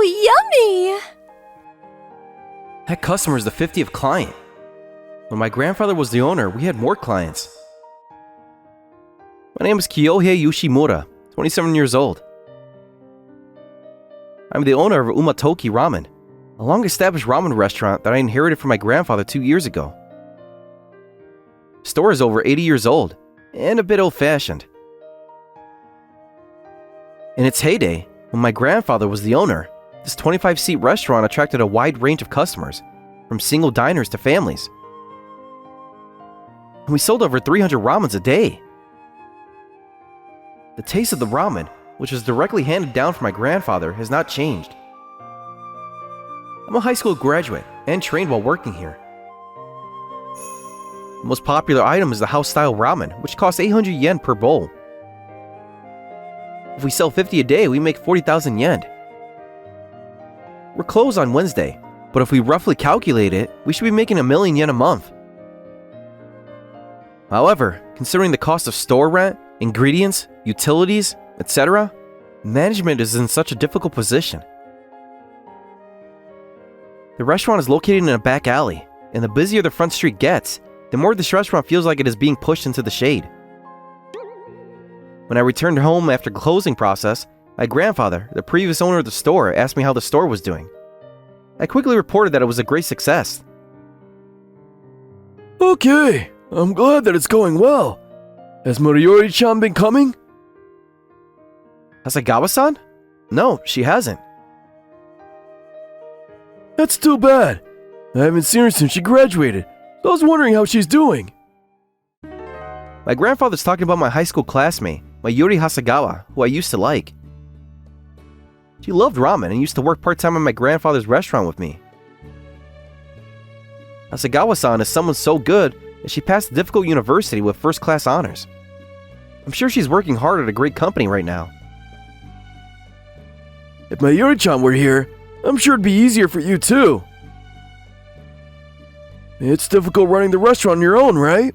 yummy! That customer is the 50th client. When my grandfather was the owner, we had more clients. My name is Kyohei Yoshimura, 27 years old. I'm the owner of Umatoki Ramen, a long-established ramen restaurant that I inherited from my grandfather 2 years ago. The store is over 80 years old and a bit old-fashioned. In its heyday, when my grandfather was the owner, this 25-seat restaurant attracted a wide range of customers, from single diners to families. And we sold over 300 ramens a day. The taste of the ramen, which was directly handed down from my grandfather, has not changed. I'm a high school graduate and trained while working here. The most popular item is the house-style ramen, which costs 800 yen per bowl. If we sell 50 a day, we make 40,000 yen. We're closed on Wednesday, but if we roughly calculate it, we should be making 1,000,000 yen a month. However, considering the cost of store rent, ingredients, utilities, etc., management is in such a difficult position. The restaurant is located in a back alley, and the busier the front street gets, the more this restaurant feels like it is being pushed into the shade. When I returned home after the closing process, my grandfather, the previous owner of the store, asked me how the store was doing. I quickly reported that it was a great success. Okay, I'm glad that it's going well. Has Mayuri-chan been coming? Hasegawa-san? No, she hasn't. That's too bad. I haven't seen her since she graduated, so I was wondering how she's doing. My grandfather's talking about my high school classmate, Mayuri Hasegawa, who I used to like. She loved ramen and used to work part-time at my grandfather's restaurant with me. Hasegawa-san is someone so good that she passed a difficult university with first-class honors. I'm sure she's working hard at a great company right now. If Mayuri-chan were here, I'm sure it'd be easier for you too. It's difficult running the restaurant on your own, right?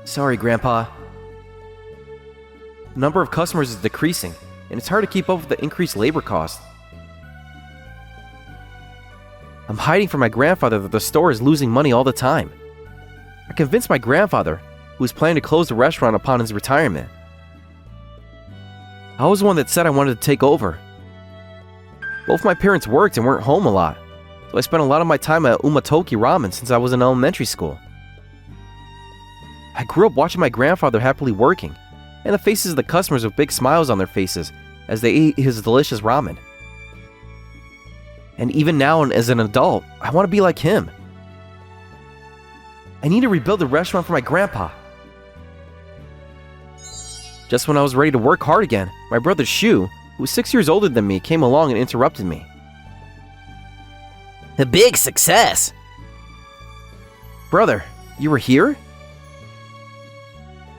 Sorry, Grandpa. The number of customers is decreasing, and it's hard to keep up with the increased labor costs. I'm hiding from my grandfather that the store is losing money all the time. I convinced my grandfather, who was planning to close the restaurant upon his retirement. I was the one that said I wanted to take over. Both my parents worked and weren't home a lot, so I spent a lot of my time at Umatoki Ramen since I was in elementary school. I grew up watching my grandfather happily working, and the faces of the customers with big smiles on their faces as they ate his delicious ramen. And even now, as an adult, I want to be like him. I need to rebuild the restaurant for my grandpa. Just when I was ready to work hard again, my brother Shu, who was 6 years older than me, came along and interrupted me. A big success! Brother, you were here?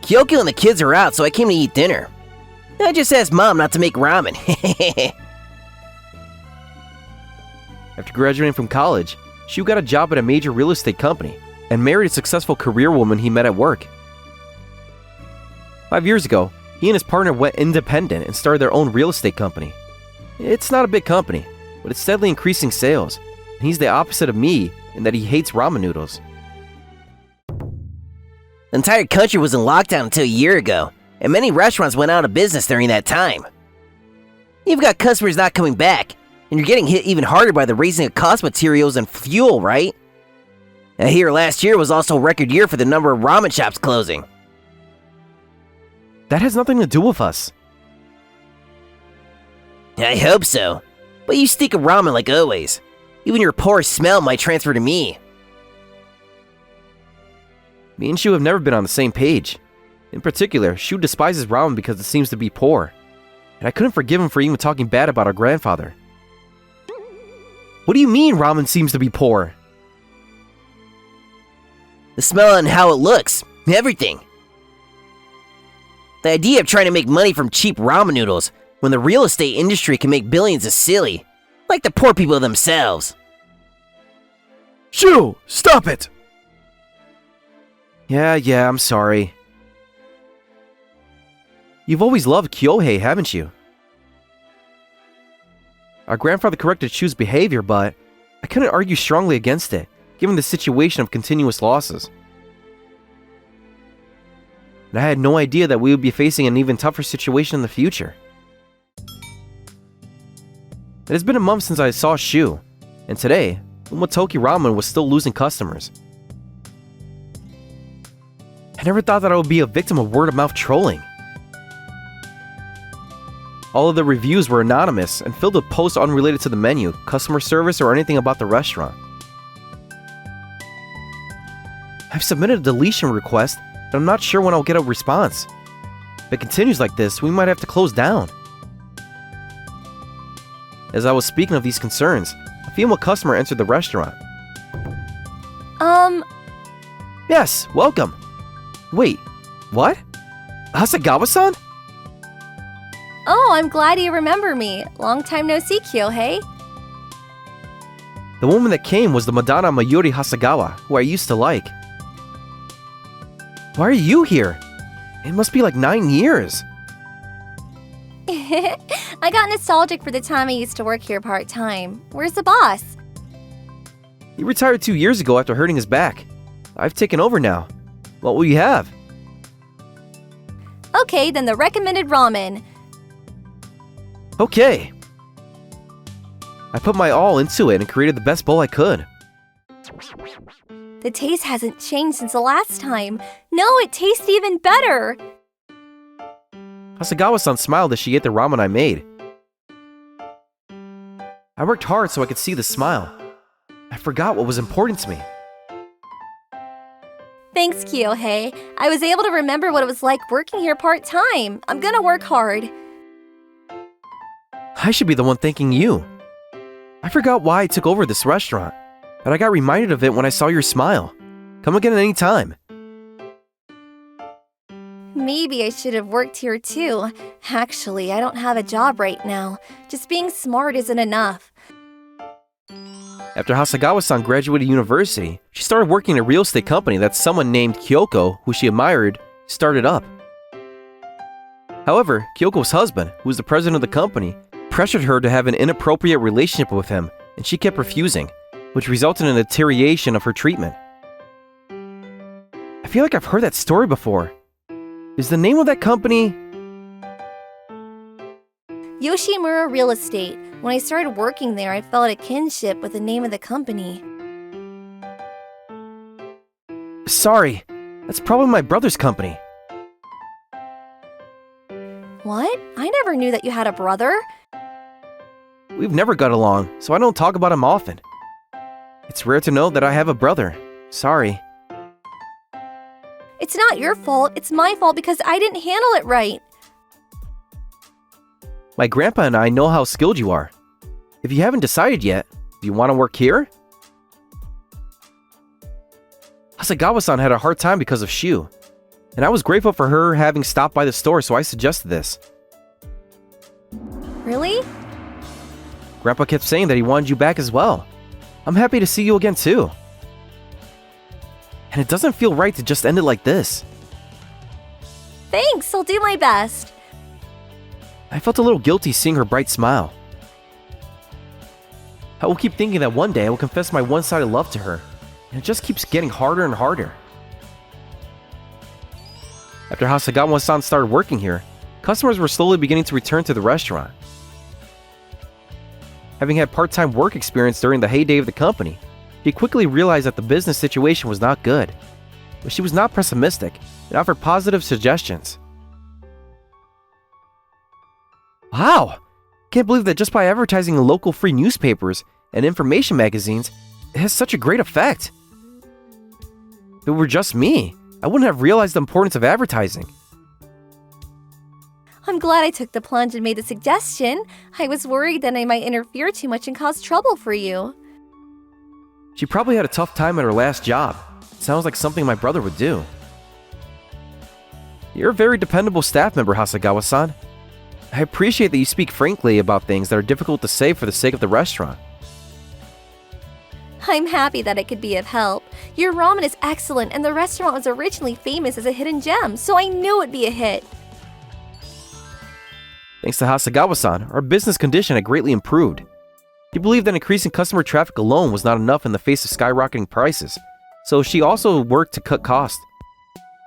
Kyoko and the kids are out, so I came to eat dinner. I just asked Mom not to make ramen. After graduating from college, Shu got a job at a major real estate company and married a successful career woman he met at work. 5 years ago, he and his partner went independent and started their own real estate company. It's not a big company, but it's steadily increasing sales, and he's the opposite of me in that he hates ramen noodles. The entire country was in lockdown until a year ago, and many restaurants went out of business during that time. You've got customers not coming back, and you're getting hit even harder by the raising of cost materials and fuel, right? I hear last year was also a record year for the number of ramen shops closing. That has nothing to do with us. I hope so, but you stink of ramen like always. Even your poor smell might transfer to me. Me and Shu have never been on the same page. In particular, Shu despises ramen because it seems to be poor, and I couldn't forgive him for even talking bad about our grandfather. What do you mean ramen seems to be poor? The smell and how it looks, everything. The idea of trying to make money from cheap ramen noodles when the real estate industry can make billions is silly, like the poor people themselves. Shu, stop it! Yeah, I'm sorry. You've always loved Kyohei, haven't you? Our grandfather corrected Shu's behavior, but I couldn't argue strongly against it, given the situation of continuous losses. And I had no idea that we would be facing an even tougher situation in the future. It has been a month since I saw Shu, and today, Umatoki Ramen was still losing customers. I never thought that I would be a victim of word-of-mouth trolling. All of the reviews were anonymous and filled with posts unrelated to the menu, customer service, or anything about the restaurant. I've submitted a deletion request, but I'm not sure when I'll get a response. If it continues like this, we might have to close down. As I was speaking of these concerns, a female customer entered the restaurant. Yes, welcome. Wait, what? Hasagawa-san? Oh, I'm glad you remember me. Long time no see, Kyohei. The woman that came was the Madonna Mayuri Hasagawa, who I used to like. Why are you here? It must be like 9 years. I got nostalgic for the time I used to work here part-time. Where's the boss? He retired 2 years ago after hurting his back. I've taken over now. What will you have? Okay, then the recommended ramen. Okay. I put my all into it and created the best bowl I could. The taste hasn't changed since the last time. No, it tastes even better. Hasagawa-san smiled as she ate the ramen I made. I worked hard so I could see the smile. I forgot what was important to me. Thanks, Kyohei. I was able to remember what it was like working here part-time. I'm gonna work hard. I should be the one thanking you. I forgot why I took over this restaurant, but I got reminded of it when I saw your smile. Come again at any time. Maybe I should have worked here too. Actually, I don't have a job right now. Just being smart isn't enough. After Hasagawa-san graduated university, she started working in a real estate company that someone named Kyoko, who she admired, started up. However, Kyoko's husband, who was the president of the company, pressured her to have an inappropriate relationship with him, and she kept refusing, which resulted in a deterioration of her treatment. I feel like I've heard that story before. Is the name of that company... Yoshimura Real Estate. When I started working there, I felt a kinship with the name of the company. Sorry, that's probably my brother's company. What? I never knew that you had a brother. We've never got along, so I don't talk about him often. It's rare to know that I have a brother. Sorry. It's not your fault, it's my fault because I didn't handle it right. My grandpa and I know how skilled you are. If you haven't decided yet, do you want to work here? Hasagawa-san had a hard time because of Shu, and I was grateful for her having stopped by the store, so I suggested this. Really? Grandpa kept saying that he wanted you back as well. I'm happy to see you again too. And it doesn't feel right to just end it like this. Thanks, I'll do my best. I felt a little guilty seeing her bright smile. I will keep thinking that one day I will confess my one-sided love to her, and it just keeps getting harder and harder. After Hasagawa-san started working here, customers were slowly beginning to return to the restaurant. Having had part-time work experience during the heyday of the company, she quickly realized that the business situation was not good, but she was not pessimistic and offered positive suggestions. Wow! Can't believe that just by advertising in local free newspapers and information magazines, it has such a great effect. If it were just me, I wouldn't have realized the importance of advertising. I'm glad I took the plunge and made the suggestion. I was worried that I might interfere too much and cause trouble for you. She probably had a tough time at her last job. It sounds like something my brother would do. You're a very dependable staff member, Hasagawa-san. I appreciate that you speak frankly about things that are difficult to say for the sake of the restaurant. I'm happy that I could be of help. Your ramen is excellent and the restaurant was originally famous as a hidden gem, so I knew it'd be a hit. Thanks to Hasagawa-san, our business condition had greatly improved, She believed that increasing customer traffic alone was not enough in the face of skyrocketing prices, so she also worked to cut costs.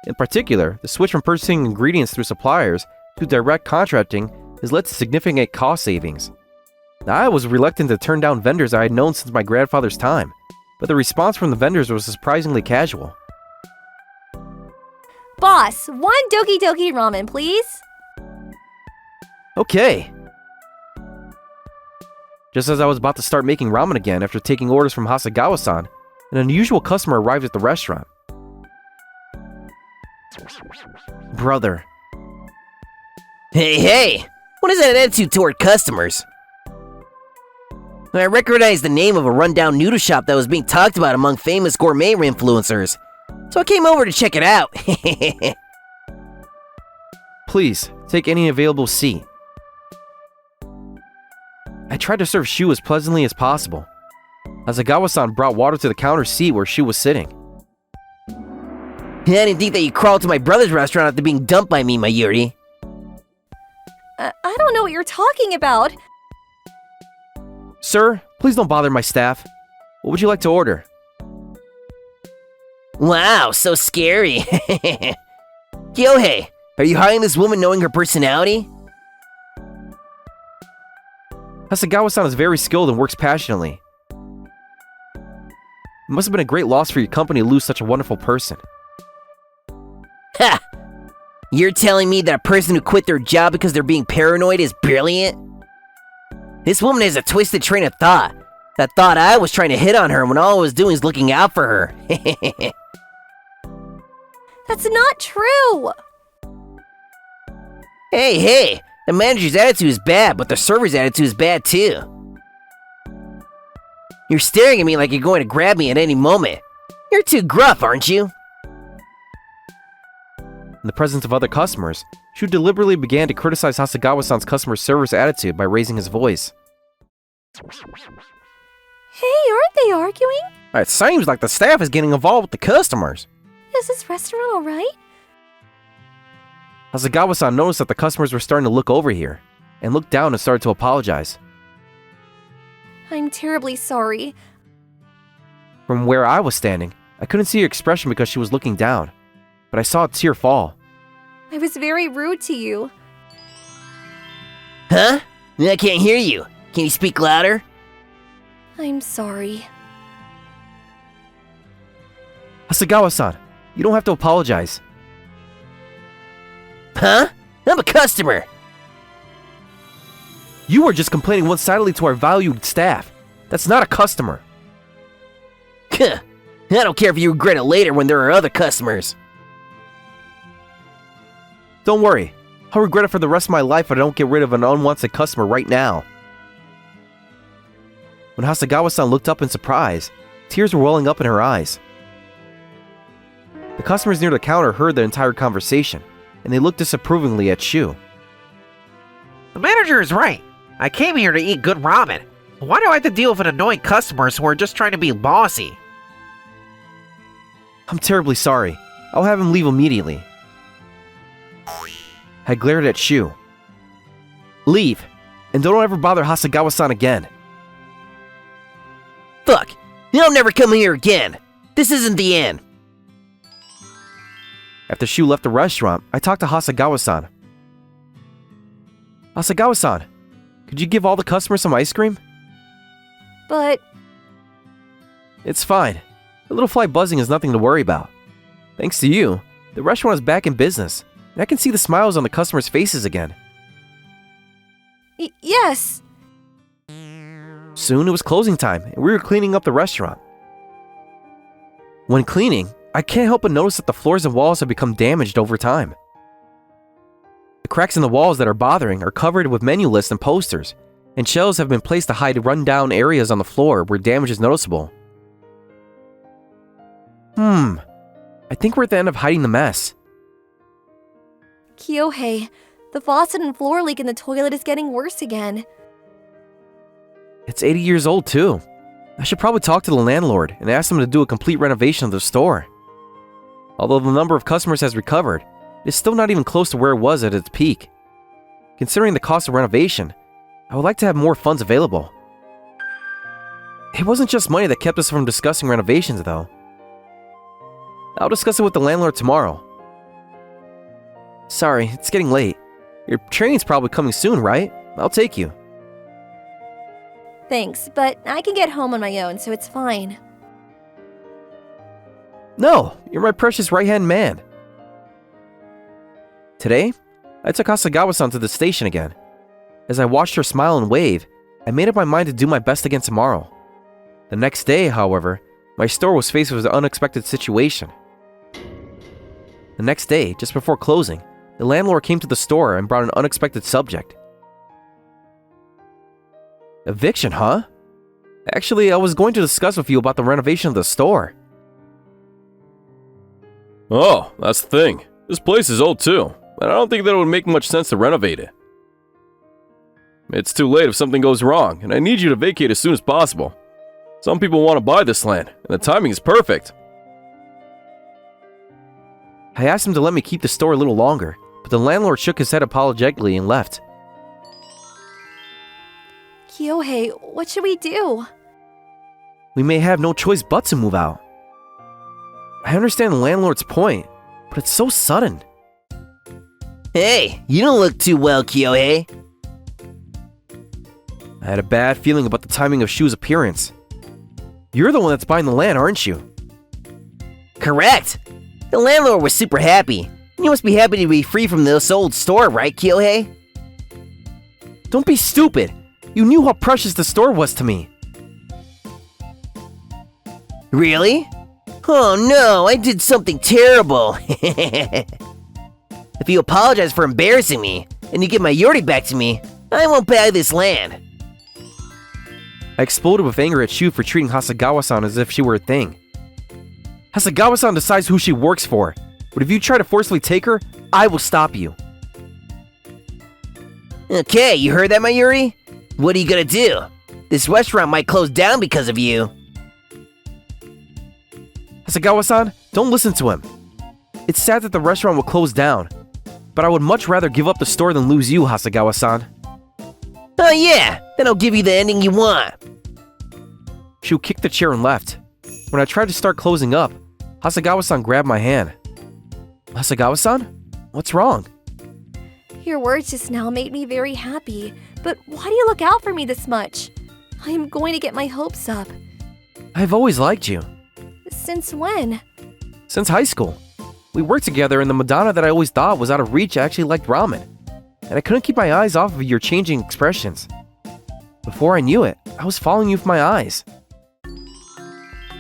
In particular, the switch from purchasing ingredients through suppliers to direct contracting has led to significant cost savings. Now, I was reluctant to turn down vendors I had known since my grandfather's time, but the response from the vendors was surprisingly casual. Boss, 1 Doki Doki ramen, please. Okay. Just as I was about to start making ramen again after taking orders from Hasegawa-san, an unusual customer arrived at the restaurant. Brother. Hey! What is that attitude toward customers? I recognized the name of a rundown noodle shop that was being talked about among famous gourmet influencers, so I came over to check it out. Please, take any available seat. I tried to serve Shu as pleasantly as possible. Hasegawa-san brought water to the counter seat where Shu was sitting. I didn't think that you crawled to my brother's restaurant after being dumped by me, Mayuri. I don't know what you're talking about. Sir, please don't bother my staff. What would you like to order? Wow, so scary. Kyohei, are you hiring this woman knowing her personality? Hasegawa-san is very skilled and works passionately. It must have been a great loss for your company to lose such a wonderful person. Ha! You're telling me that a person who quit their job because they're being paranoid is brilliant? This woman has a twisted train of thought that thought I was trying to hit on her when all I was doing is looking out for her. That's not true. Hey, the manager's attitude is bad, but the server's attitude is bad too. You're staring at me like you're going to grab me at any moment. You're too gruff, aren't you? In the presence of other customers, Shu deliberately began to criticize Hasegawa-san's customer service attitude by raising his voice. Hey, aren't they arguing? It seems like the staff is getting involved with the customers. Is this restaurant alright? Hasegawa-san noticed that the customers were starting to look over here, and looked down and started to apologize. I'm terribly sorry. From where I was standing, I couldn't see her expression because she was looking down, but I saw a tear fall. I was very rude to you. Huh? I can't hear you. Can you speak louder? I'm sorry. Hasegawa-san, you don't have to apologize. Huh? I'm a customer. You were just complaining one-sidedly to our valued staff. That's not a customer. I don't care if you regret it later when there are other customers. Don't worry. I'll regret it for the rest of my life if I don't get rid of an unwanted customer right now. When Hasegawa-san looked up in surprise, tears were welling up in her eyes. The customers near the counter heard the entire conversation, and they looked disapprovingly at Shu. The manager is right. I came here to eat good ramen. Why do I have to deal with annoying customers who are just trying to be bossy? I'm terribly sorry. I'll have him leave immediately. I glared at Shu. Leave, and don't ever bother Hasegawa-san again. Fuck! I'll never come here again! This isn't the end! After Shu left the restaurant, I talked to Hasegawa-san. Hasegawa-san, could you give all the customers some ice cream? But It's fine. A little fly buzzing is nothing to worry about. Thanks to you, the restaurant is back in business, and I can see the smiles on the customers' faces again. Yes. Soon it was closing time, and we were cleaning up the restaurant. When cleaning, I can't help but notice that the floors and walls have become damaged over time. The cracks in the walls that are bothering are covered with menu lists and posters, and shelves have been placed to hide run-down areas on the floor where damage is noticeable. I think we're at the end of hiding the mess. Kyohei, the faucet and floor leak in the toilet is getting worse again. It's 80 years old too. I should probably talk to the landlord and ask him to do a complete renovation of the store. Although the number of customers has recovered, it is still not even close to where it was at its peak. Considering the cost of renovation, I would like to have more funds available. It wasn't just money that kept us from discussing renovations, though. I'll discuss it with the landlord tomorrow. Sorry, it's getting late. Your train's probably coming soon, right? I'll take you. Thanks, but I can get home on my own, so it's fine. No, you're my precious right-hand man. Today, I took Hasegawa-san to the station again. As I watched her smile and wave, I made up my mind to do my best again tomorrow. The next day, however, my store was faced with an unexpected situation. The next day, just before closing, the landlord came to the store and brought an unexpected subject. Eviction, huh? Actually, I was going to discuss with you about the renovation of the store. Oh, that's the thing. This place is old too, and I don't think that it would make much sense to renovate it. It's too late if something goes wrong, and I need you to vacate as soon as possible. Some people want to buy this land, and the timing is perfect. I asked him to let me keep the store a little longer, but the landlord shook his head apologetically and left. Kyohei, what should we do? We may have no choice but to move out. I understand the landlord's point, but it's so sudden. Hey, you don't look too well, Kyohei. I had a bad feeling about the timing of Shu's appearance. You're the one that's buying the land, aren't you? Correct. The landlord was super happy. You must be happy to be free from this old store, right, Kyohei? Don't be stupid. You knew how precious the store was to me. Really? Oh no, I did something terrible. If you apologize for embarrassing me, and you give Mayuri back to me, I won't buy this land. I exploded with anger at Shu for treating Hasegawa-san as if she were a thing. Hasegawa-san decides who she works for, but if you try to forcefully take her, I will stop you. Okay, you heard that, Mayuri? What are you gonna do? This restaurant might close down because of you. Hasegawa-san, don't listen to him. It's sad that the restaurant will close down, but I would much rather give up the store than lose you, Hasegawa-san. Oh yeah, then I'll give you the ending you want. Shu kicked the chair and left. When I tried to start closing up, Hasegawa-san grabbed my hand. Hasegawa-san? What's wrong? Your words just now made me very happy, but why do you look out for me this much? I am going to get my hopes up. I've always liked you. Since when? Since high school. We worked together and the Madonna that I always thought was out of reach actually liked ramen. And I couldn't keep my eyes off of your changing expressions. Before I knew it, I was following you with my eyes.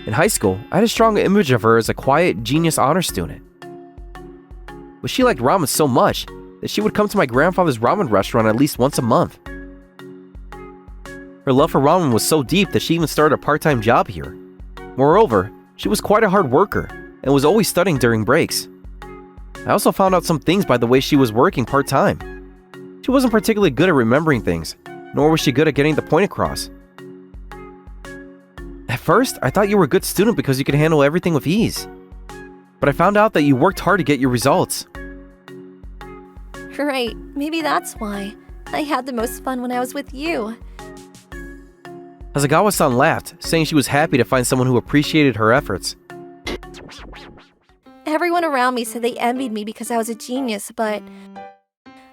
In high school, I had a strong image of her as a quiet, genius honor student. But she liked ramen so much that she would come to my grandfather's ramen restaurant at least once a month. Her love for ramen was so deep that she even started a part-time job here. Moreover, she was quite a hard worker and was always studying during breaks. I also found out some things by the way she was working part-time. She wasn't particularly good at remembering things, nor was she good at getting the point across. At first, I thought you were a good student because you could handle everything with ease. But I found out that you worked hard to get your results. Right, maybe that's why. I had the most fun when I was with you. Hasegawa-san laughed, saying she was happy to find someone who appreciated her efforts. Everyone around me said they envied me because I was a genius, but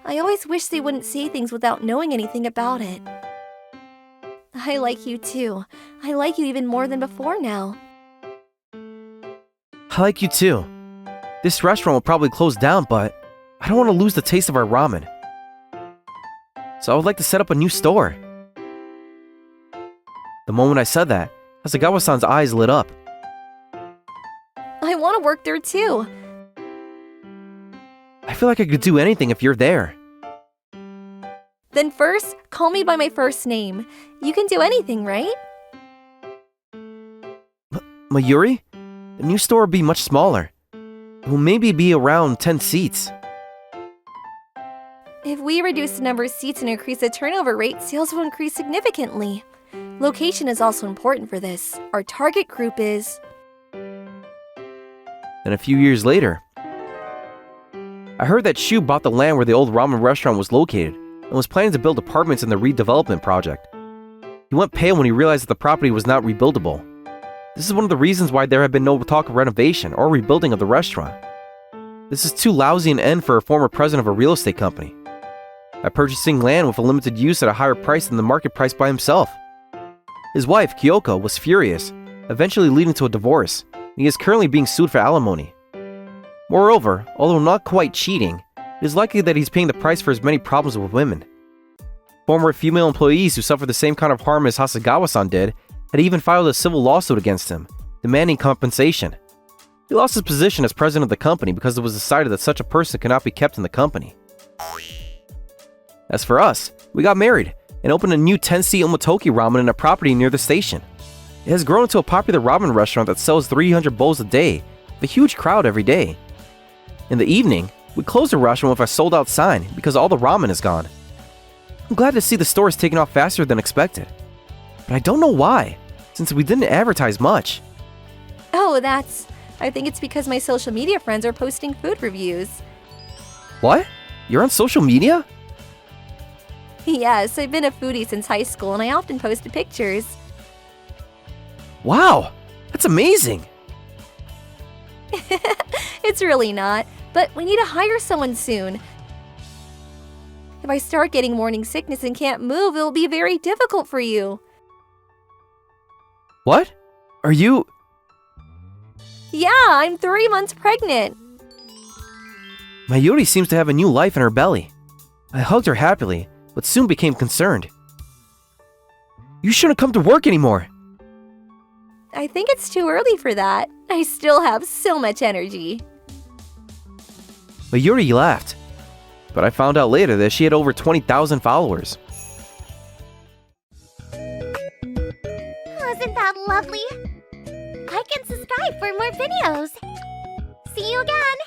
I always wished they wouldn't say things without knowing anything about it. I like you too. I like you even more than before now. I like you too. This restaurant will probably close down, but I don't want to lose the taste of our ramen. So I would like to set up a new store. The moment I said that, Hasegawa-san's eyes lit up. I want to work there too. I feel like I could do anything if you're there. Then first, call me by my first name. You can do anything, right? Mayuri? The new store will be much smaller. It will maybe be around 10 seats. If we reduce the number of seats and increase the turnover rate, sales will increase significantly. Location is also important for this. Our target group is... And a few years later, I heard that Shu bought the land where the old ramen restaurant was located and was planning to build apartments in the redevelopment project. He went pale when he realized that the property was not rebuildable. This is one of the reasons why there had been no talk of renovation or rebuilding of the restaurant. This is too lousy an end for a former president of a real estate company. By purchasing land with a limited use at a higher price than the market price by himself. His wife, Kyoko, was furious, eventually leading to a divorce, and he is currently being sued for alimony. Moreover, although not quite cheating, it is likely that he's paying the price for his many problems with women. Former female employees who suffered the same kind of harm as Hasegawa-san did had even filed a civil lawsuit against him, demanding compensation. He lost his position as president of the company because it was decided that such a person could not be kept in the company. As for us, we got married and opened a new 10-seat umatoki ramen in a property near the station. It has grown into a popular ramen restaurant that sells 300 bowls a day, with a huge crowd every day. In the evening, we closed the restaurant with a sold-out sign because all the ramen is gone. I'm glad to see the store is taking off faster than expected. But I don't know why, since we didn't advertise much. Oh, I think it's because my social media friends are posting food reviews. What? You're on social media? Yes, I've been a foodie since high school and I often post pictures. Wow, that's amazing. It's really not, but we need to hire someone soon. If I start getting morning sickness and can't move, it'll be very difficult for you. What? Are you... Yeah, I'm 3 months pregnant. Mayuri seems to have a new life in her belly. I hugged her happily, but soon became concerned. You shouldn't come to work anymore. I think it's too early for that. I still have so much energy. Mayuri laughed, but I found out later that she had over 20,000 followers. Isn't that lovely? Like and subscribe for more videos. See you again!